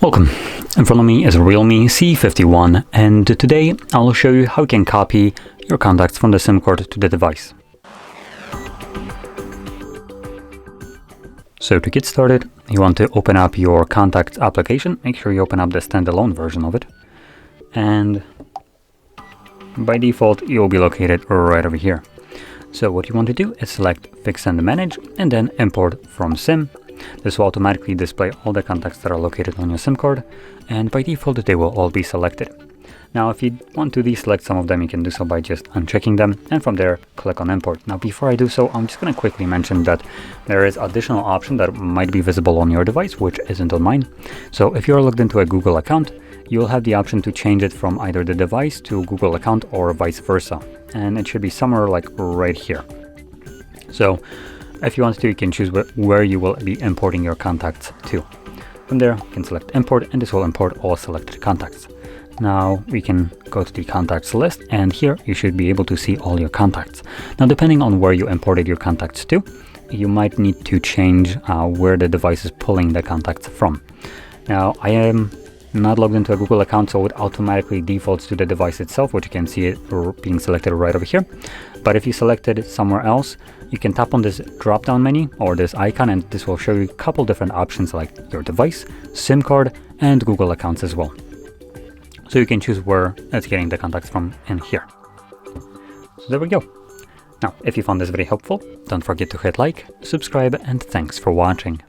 Welcome. In front of me is a Realme C51, and today I'll show you how you can copy your contacts from the SIM card to the device. So to get started, you want to open up your contacts application. Make sure you open up the standalone version of it. And by default, you'll be located right over here. So what you want to do is select Fix and Manage and then Import from SIM. This will automatically display all the contacts that are located on your SIM card, and by default they will all be selected. Now if you want to deselect some of them, you can do so by just unchecking them, and from there click on Import. Now before I do so, I'm just going to quickly mention that there is additional option that might be visible on your device, which isn't on mine. So if you're logged into a Google account, you'll have the option to change it from either the device to Google account or vice versa, and it should be somewhere like right here. So if you want to, you can choose where you will be importing your contacts to. From there, you can select Import, and this will import all selected contacts. Now we can go to the contacts list, and here you should be able to see all your contacts. Now depending on where you imported your contacts to, you might need to change where the device is pulling the contacts from. Now I am not logged into a Google account, so it automatically defaults to the device itself, which you can see it being selected right over here. But if you selected it somewhere else, you can tap on this drop down menu or this icon, and this will show you a couple different options like your device, SIM card, and Google accounts as well. So you can choose where it's getting the contacts from in here. So there we go. Now, if you found this very helpful, don't forget to hit like, subscribe, and thanks for watching.